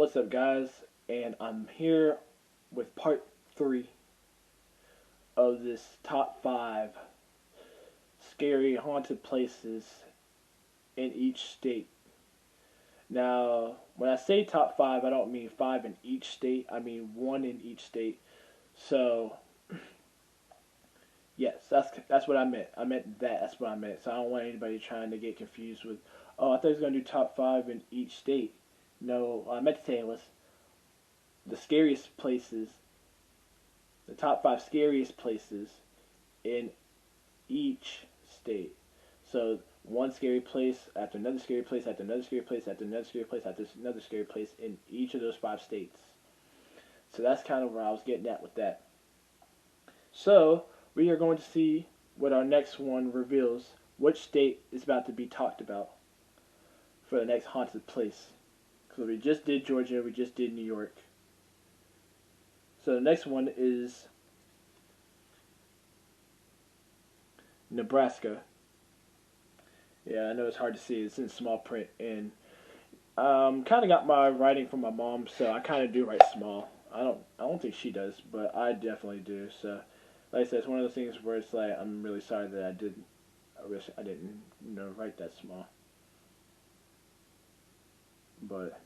What's up, guys? And I'm here with part 3 of this top 5 scary haunted places in each state. Now, when I say top 5, I don't mean 5 in each state, I mean 1 in each state. So, yes, that's what I meant. I meant that. That's what I meant. So I don't want anybody trying to get confused with, oh, I thought he was going to do top 5 in each state. No, what I meant to say was the scariest places, the top 5 scariest places in each state. So one scary place after another scary place after another scary place after another scary place after another scary place in each of those 5 states. So that's kind of where I was getting at with that. So we are going to see what our next one reveals, which state is about to be talked about for the next haunted place. Because we just did Georgia, we just did New York. So the next one is Nebraska. Yeah, I know it's hard to see. It's in small print, and kind of got my writing from my mom, so I kind of do write small. I don't think she does, but I definitely do. So, like I said, it's one of those things where it's like I'm really sorry that I wish I didn't, write that small. But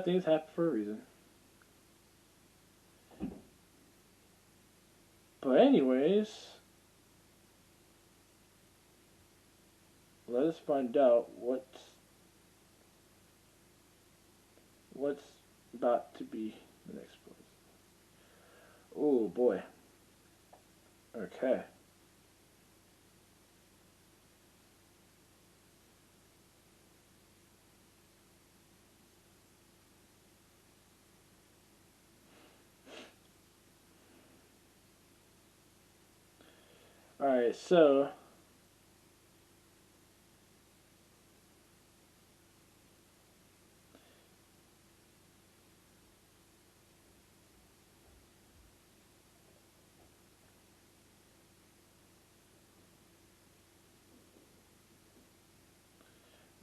things happen for a reason. But anyways, let us find out what's about to be the next place. Oh boy. Okay. Alright, so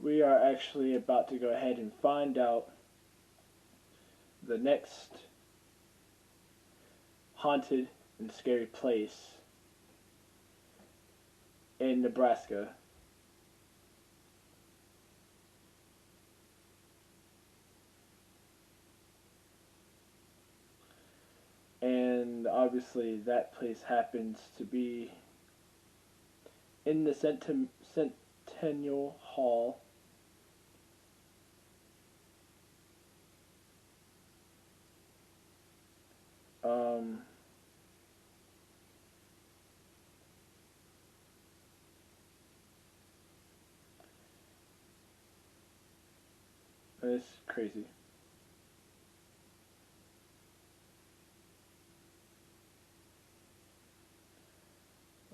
we are actually about to go ahead and find out the next haunted and scary place in Nebraska. And obviously that place happens to be in the Centennial Hall. Um, it's crazy.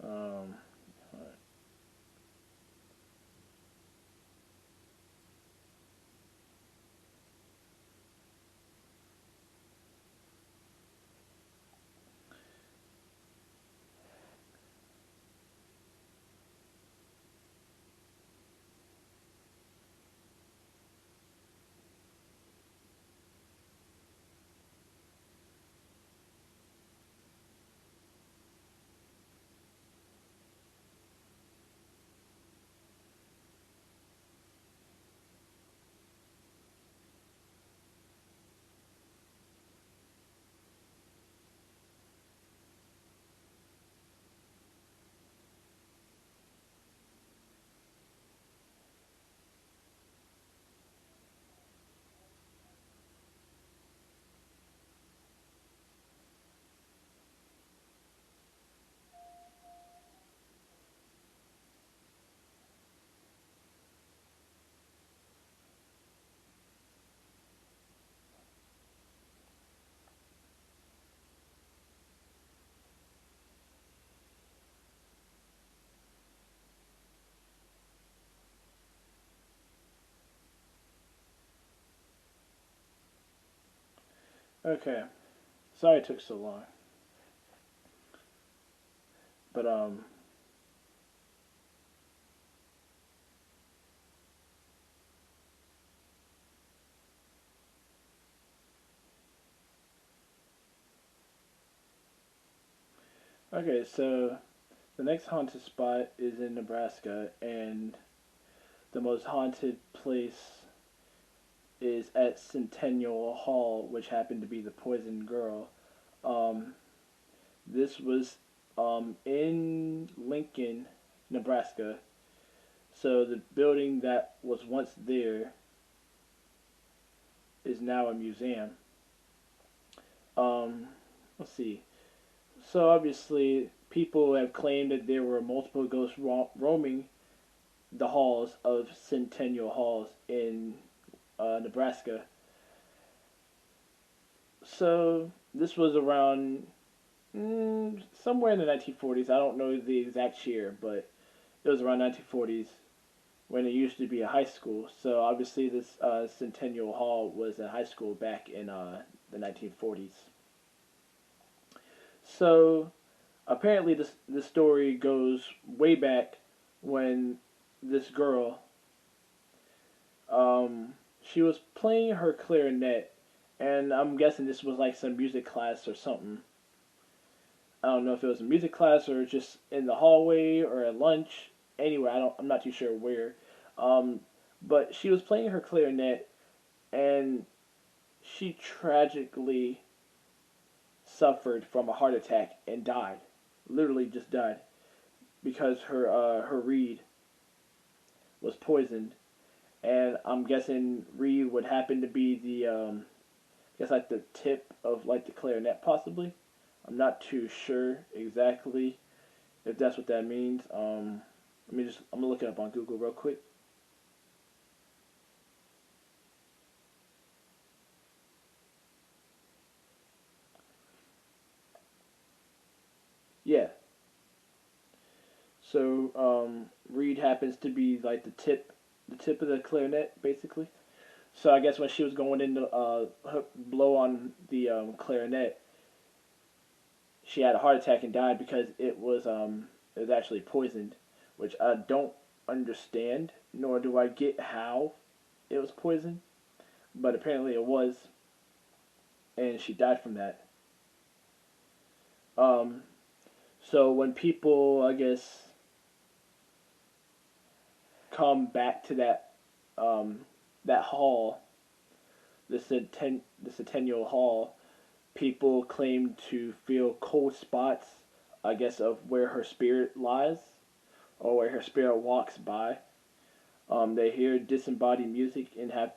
Um, okay. Sorry it took so long. But Okay, so the next haunted spot is in Nebraska, and the most haunted place is at Centennial Hall, which happened to be the poison girl. Um, this was in Lincoln, Nebraska. So the building that was once there is now a museum. Um, let's see. So obviously, people have claimed that there were multiple ghosts roaming the halls of Centennial Halls in Nebraska. So this was around somewhere in the 1940s. I don't know the exact year, but it was around 1940s when it used to be a high school. So obviously, this Centennial Hall was a high school back in the 1940s. So apparently, this story goes way back when this girl, she was playing her clarinet, and I'm guessing this was like some music class or something. I don't know if it was a music class or just in the hallway or at lunch. Anyway, I'm not too sure where. Um, but she was playing her clarinet, and she tragically suffered from a heart attack and died. Literally just died because her reed was poisoned, and I'm guessing reed would happen to be the I guess like the tip of like the clarinet possibly. I'm not too sure exactly if that's what that means. I'm gonna look it up on Google real quick. Yeah. So reed happens to be like the tip of the clarinet basically. So I guess when she was going in to blow on the clarinet, she had a heart attack and died because it was actually poisoned, which I don't understand, nor do I get how it was poisoned, but apparently it was, and she died from that. Um, so when people, I guess, come back to um, that hall, the Centennial Hall, people claim to feel cold spots, I guess, of where her spirit lies or where her spirit walks by. They hear disembodied music and have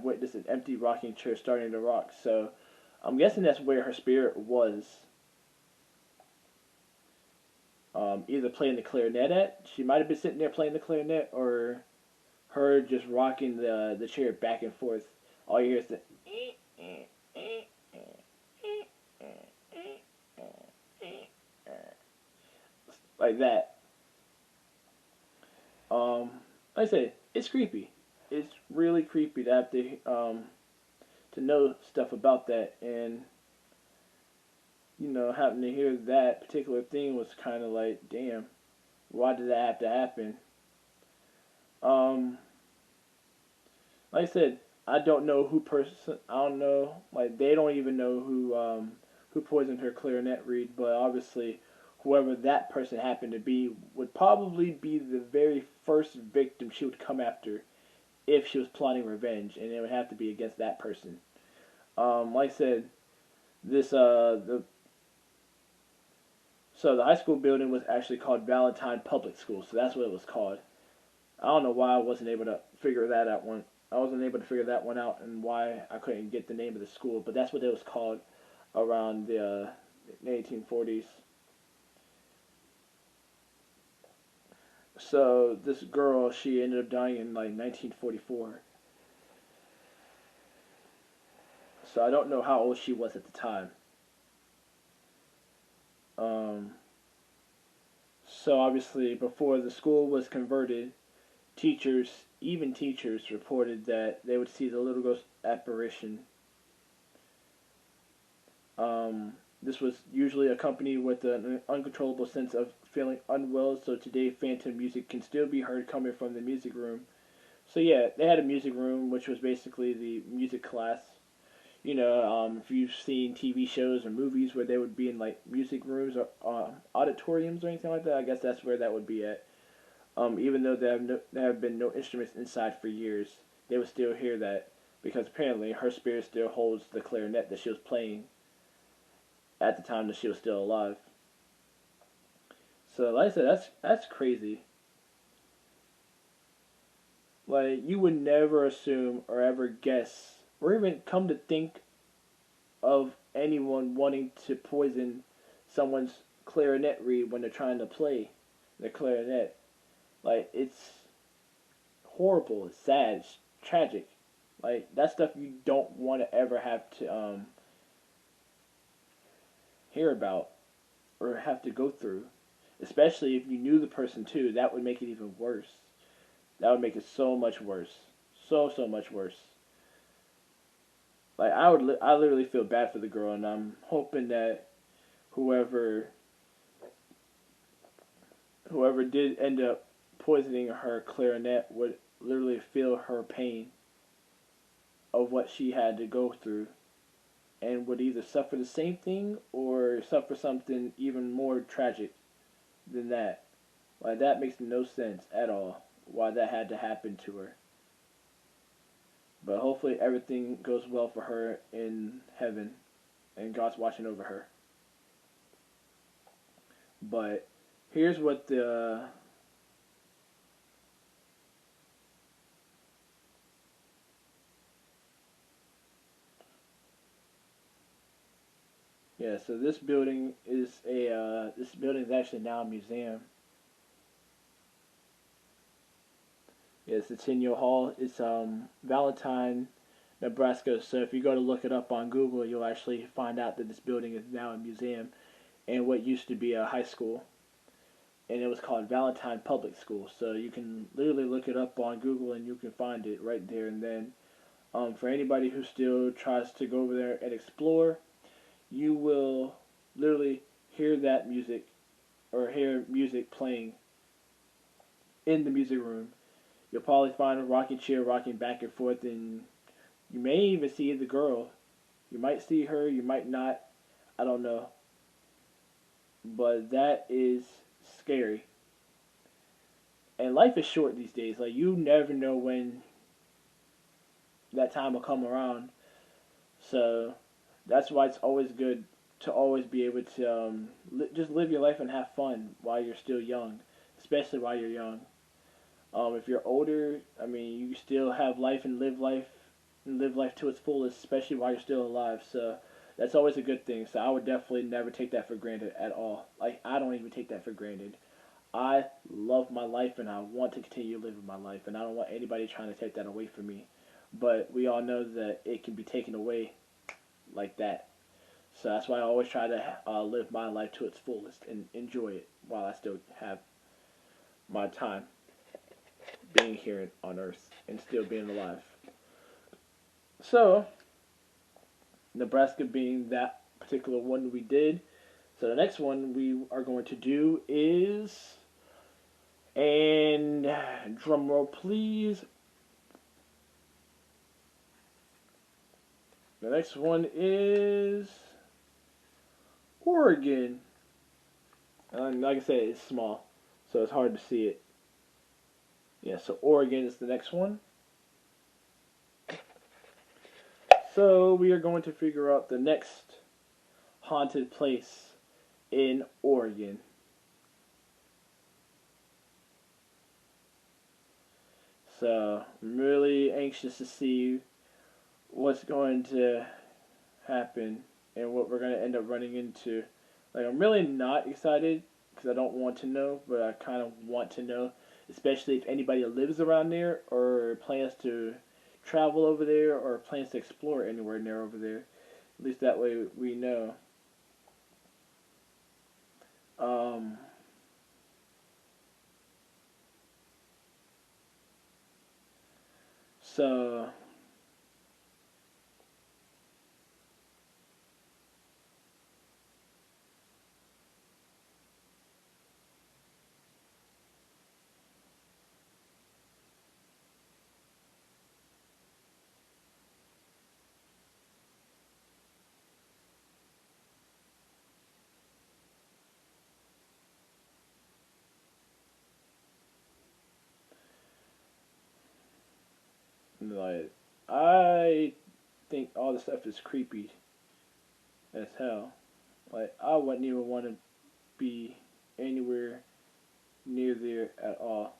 witnessed an empty rocking chair starting to rock. So I'm guessing that's where her spirit was. Either playing the clarinet at. She might have been sitting there playing the clarinet, or her just rocking the chair back and forth. All you hear is the like that. Um, like I said, it's creepy. It's really creepy to have to know stuff about that, and having to hear that particular thing was kind of like, damn, why did that have to happen? Um, like I said, I don't know who person. I don't know. Like they don't even know who poisoned her clarinet reed, but obviously, whoever that person happened to be would probably be the very first victim she would come after if she was plotting revenge, and it would have to be against that person. Like I said, this the so the high school building was actually called Valentine Public School, so that's what it was called. I don't know why I wasn't able to figure that out one. I wasn't able to figure that one out, and why I couldn't get the name of the school, but that's what it was called around the 1840s. So this girl, she ended up dying in like 1944. So I don't know how old she was at the time. Um, so obviously, before the school was converted, even teachers, reported that they would see the little ghost apparition. This was usually accompanied with an uncontrollable sense of feeling unwell, so today phantom music can still be heard coming from the music room. So yeah, they had a music room, which was basically the music class. If you've seen TV shows or movies where they would be in like music rooms or auditoriums or anything like that, I guess that's where that would be at. Even though there have been no instruments inside for years, they would still hear that because apparently her spirit still holds the clarinet that she was playing at the time that she was still alive. So, like I said, that's crazy. Like you would never assume or ever guess or even come to think of anyone wanting to poison someone's clarinet reed when they're trying to play the clarinet. Like it's horrible, it's sad, it's tragic. Like that stuff you don't want to ever have to hear about or have to go through. Especially if you knew the person too, that would make it even worse. That would make it so much worse. So much worse. Like I literally feel bad for the girl, and I'm hoping that whoever whoever did end up poisoning her clarinet would literally feel her pain of what she had to go through, and would either suffer the same thing or suffer something even more tragic than that. Like that makes no sense at all. Why that had to happen to her. But hopefully everything goes well for her in heaven and God's watching over her. But here's what the yeah, so this building is this building is actually now a museum. Yeah, Centennial Hall. It's Valentine, Nebraska. So if you go to look it up on Google, you'll actually find out that this building is now a museum and what used to be a high school. And it was called Valentine Public School. So you can literally look it up on Google and you can find it right there and then. For anybody who still tries to go over there and explore, you will literally hear that music or hear music playing in the music room. You'll probably find a rocking chair rocking back and forth, and you may even see the girl. You might see her, you might not. I don't know. But that is scary. And life is short these days. Like, you never know when that time will come around. So, that's why it's always good to always be able to just live your life and have fun while you're still young. Especially while you're young. If you're older, I mean, you still have life and live life to its fullest, especially while you're still alive. So that's always a good thing. So I would definitely never take that for granted at all. Like I don't even take that for granted. I love my life and I want to continue living my life, and I don't want anybody trying to take that away from me. But we all know that it can be taken away like that. So that's why I always try to live my life to its fullest and enjoy it while I still have my time being here on Earth and still being alive. So, Nebraska being that particular one we did. So the next one we are going to do is, and drum roll please. The next one is Oregon. And like I said, it's small, so it's hard to see it. Yeah, so Oregon is the next one. So we are going to figure out the next haunted place in Oregon. So I'm really anxious to see what's going to happen and what we're going to end up running into. Like I'm really not excited because I don't want to know, but I kind of want to know, especially if anybody lives around there or plans to travel over there or plans to explore anywhere near over there. At least that way we know. Um, so Like, I think all the stuff is creepy as hell. Like, I wouldn't even want to be anywhere near there at all.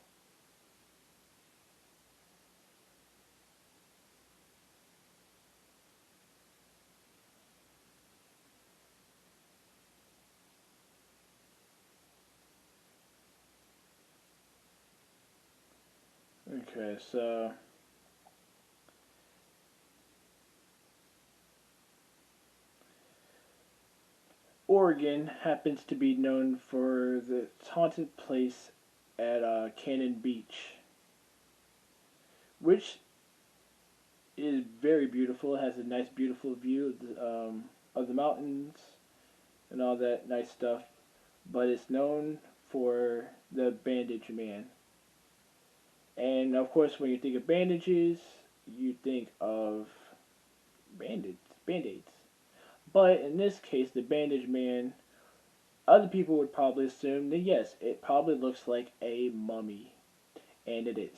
Okay, so Oregon happens to be known for the haunted place at Cannon Beach, which is very beautiful. It has a nice, beautiful view of the mountains and all that nice stuff. But it's known for the Bandage Man. And of course, when you think of bandages, you think of band-aids. But in this case, the Bandage Man, other people would probably assume that yes, it probably looks like a mummy, and it is.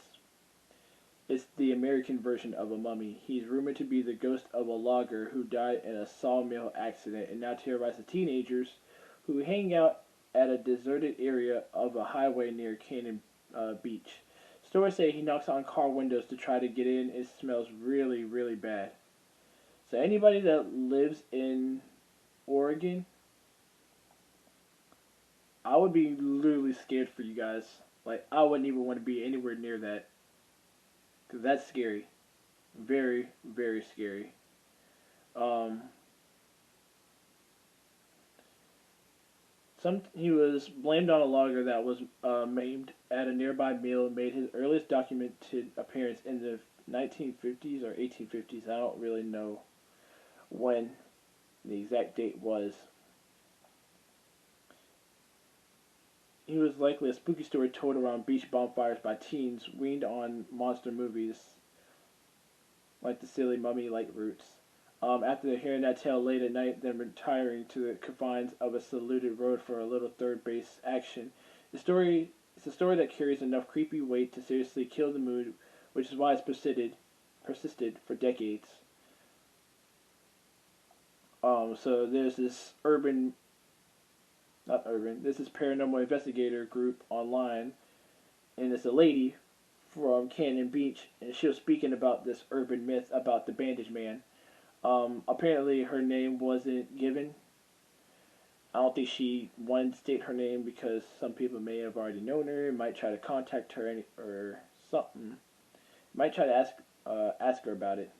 It's the American version of a mummy. He's rumored to be the ghost of a logger who died in a sawmill accident and now terrorizes teenagers who hang out at a deserted area of a highway near Cannon Beach. Stories say he knocks on car windows to try to get in. It smells really, really bad. So anybody that lives in Oregon, I would be literally scared for you guys. Like, I wouldn't even want to be anywhere near that. Because that's scary. Very, very scary. Um, he was blamed on a logger that was maimed at a nearby mill and made his earliest documented appearance in the 1950s or 1850s. I don't really know when the exact date was. He was likely a spooky story told around beach bonfires by teens weaned on monster movies like the silly mummy-like roots. After hearing that tale late at night, then retiring to the confines of a secluded road for a little third base action. It's a story that carries enough creepy weight to seriously kill the mood, which is why it's persisted for decades. So there's this there's this paranormal investigator group online, and it's a lady from Cannon Beach, and she was speaking about this urban myth about the Bandage Man. Apparently, her name wasn't given. I don't think she wanted to state her name because some people may have already known her, might try to contact her or something. Might try to ask her about it.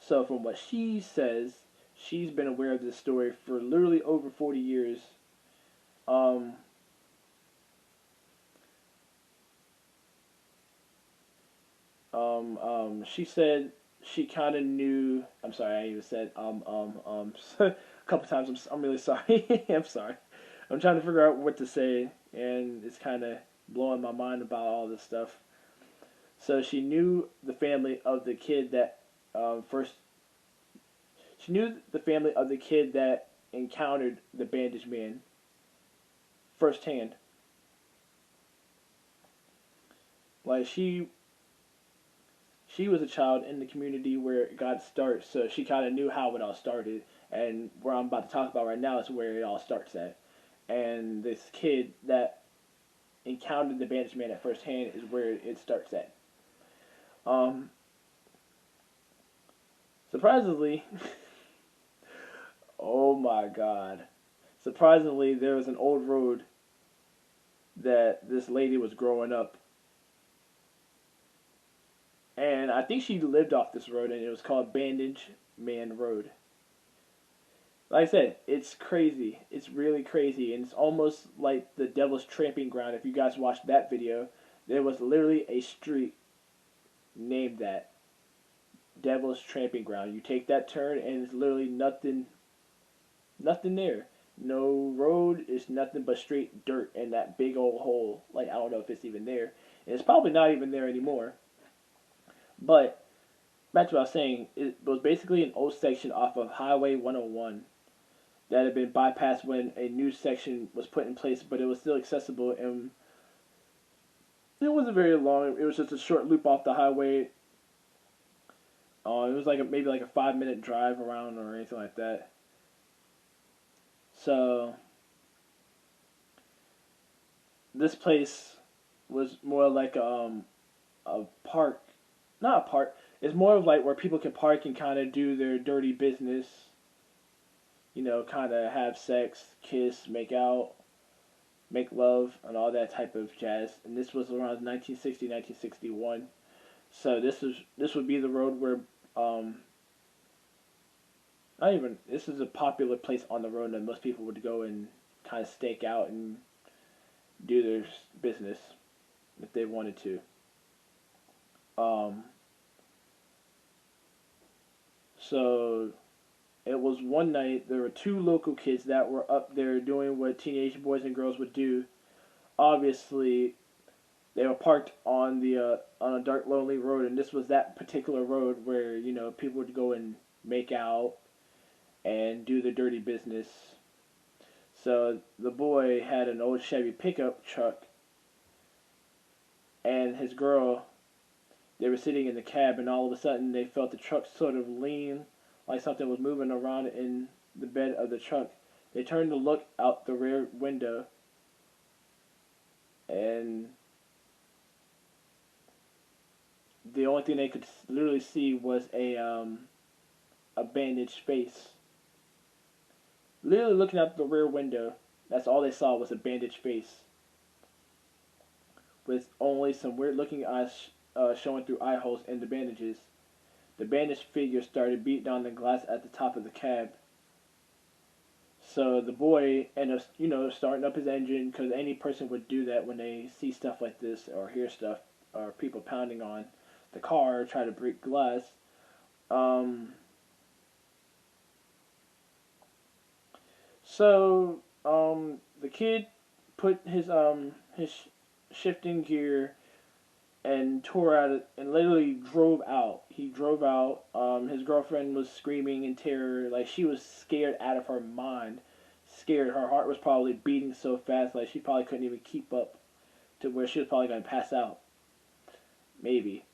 So, from what she says, she's been aware of this story for literally over 40 years. Um, she said she kind of knew. I'm sorry, I even said a couple times. I'm really sorry. I'm sorry. I'm trying to figure out what to say, and it's kind of blowing my mind about all this stuff. So she knew the family of the kid that first. She knew the family of the kid that encountered the Bandage Man firsthand. Like she was a child in the community where it got started, so she kind of knew how it all started. And where I'm about to talk about right now is where it all starts at. And this kid that encountered the Bandage Man at first hand is where it starts at. Um, Surprisingly, oh my god. Surprisingly, there was an old road that this lady was growing up. And I think she lived off this road, and it was called Bandage Man Road. Like I said, it's crazy. It's really crazy, and it's almost like the Devil's Tramping Ground. If you guys watched that video, there was literally a street named that Devil's Tramping Ground. You take that turn, and it's literally nothing there. No road. It's nothing but straight dirt and that big old hole. Like, I don't know if it's even there. And it's probably not even there anymore. But back to what I was saying, it was basically an old section off of Highway 101 that had been bypassed when a new section was put in place, but it was still accessible. And It wasn't very long. It was just a short loop off the highway. It was like maybe like a 5 minute drive around or anything like that. So this place was more like a park, not a park. It's more of like where people can park and kind of do their dirty business. You know, kind of have sex, kiss, make out, make love, and all that type of jazz. And this was around 1960, 1961. So this would be the road where not even this is a popular place on the road that most people would go and kind of stake out and do their business if they wanted to. Um, so it was one night. There were two local kids that were up there doing what teenage boys and girls would do. Obviously, they were parked on a dark, lonely road, and this was that particular road where people would go and make out and do the dirty business. So the boy had an old Chevy pickup truck, and his girl. They were sitting in the cab, and all of a sudden they felt the truck sort of lean, like something was moving around in the bed of the truck. They turned to look out the rear window, and the only thing they could literally see was a bandaged face. Literally looking out the rear window, that's all they saw was a bandaged face, with only some weird looking eyes showing through eye holes in the bandages. The bandaged figure started beating on the glass at the top of the cab. So the boy ended up, starting up his engine, because any person would do that when they see stuff like this or hear stuff or people pounding on the car, try to break glass. The kid put his shifting gear and tore at it and literally drove out. He drove out. His girlfriend was screaming in terror, like she was scared out of her mind. Scared. Her heart was probably beating so fast, like she probably couldn't even keep up, to where she was probably going to pass out. Maybe.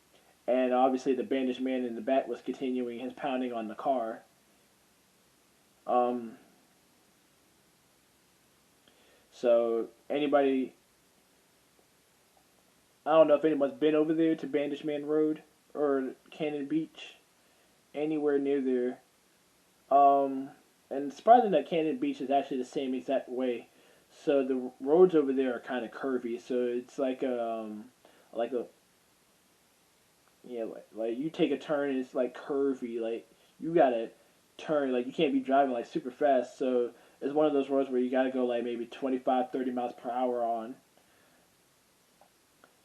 And obviously the bandaged man in the back was continuing his pounding on the car. So anybody, I don't know if anyone's been over there to Bandage Man Road or Cannon Beach, anywhere near there. And surprising that Cannon Beach is actually the same exact way. So the roads over there are kind of curvy. So it's like a yeah, like you take a turn and it's like curvy. Like you gotta turn, like you can't be driving like super fast. So it's one of those roads where you gotta go like maybe 25, 30 miles per hour on.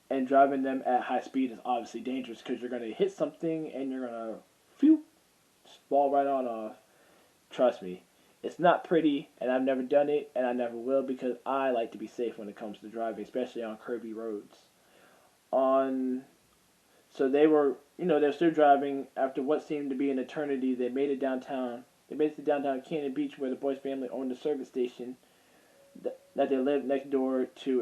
And driving them at high speed is obviously dangerous because you're gonna hit something and you're gonna phew, fall right on off. Trust me, it's not pretty, and I've never done it, and I never will, because I like to be safe when it comes to driving, especially on curvy roads. On So they were still driving. After what seemed to be an eternity, they made it downtown. They made it to downtown Cannon Beach, where the boy's family owned a service station that they lived next door to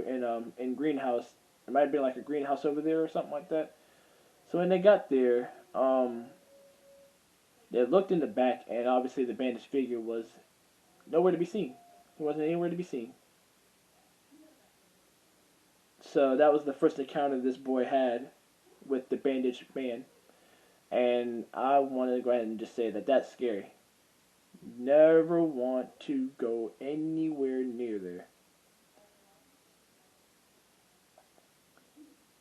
in Greenhouse. It might have been like a greenhouse over there or something like that. So when they got there, they looked in the back, and obviously the bandaged figure was nowhere to be seen. He wasn't anywhere to be seen. So that was the first encounter this boy had with the bandaged man. And I want to go ahead and just say that that's scary. Never want to go anywhere near there.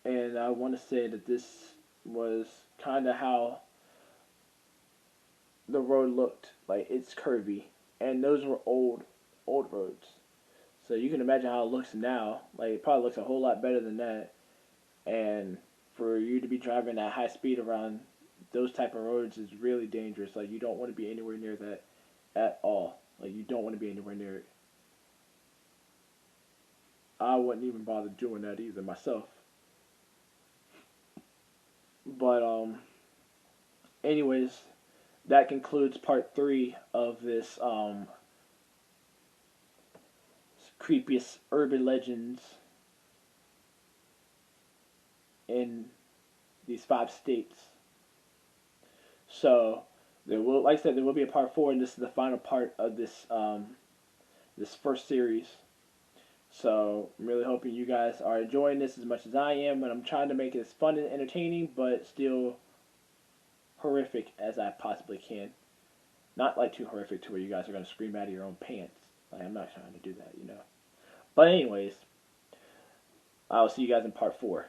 And I want to say that this was kind of how the road looked. Like, it's curvy. And those were old roads. So you can imagine how it looks now. Like, it probably looks a whole lot better than that. And for you to be driving at high speed around those type of roads is really dangerous. Like, you don't want to be anywhere near that at all. Like, you don't want to be anywhere near it. I wouldn't even bother doing that either myself. But anyways, that concludes part 3 of this creepiest urban legends in these 5 states. So there will, like I said, there will be a part 4, and this is the final part of this this first series. So I'm really hoping you guys are enjoying this as much as I am, and I'm trying to make it as fun and entertaining, but still horrific as I possibly can. Not like too horrific to where you guys are going to scream out of your own pants. Like, I'm not trying to do that, you know. But anyways, I'll see you guys in part 4.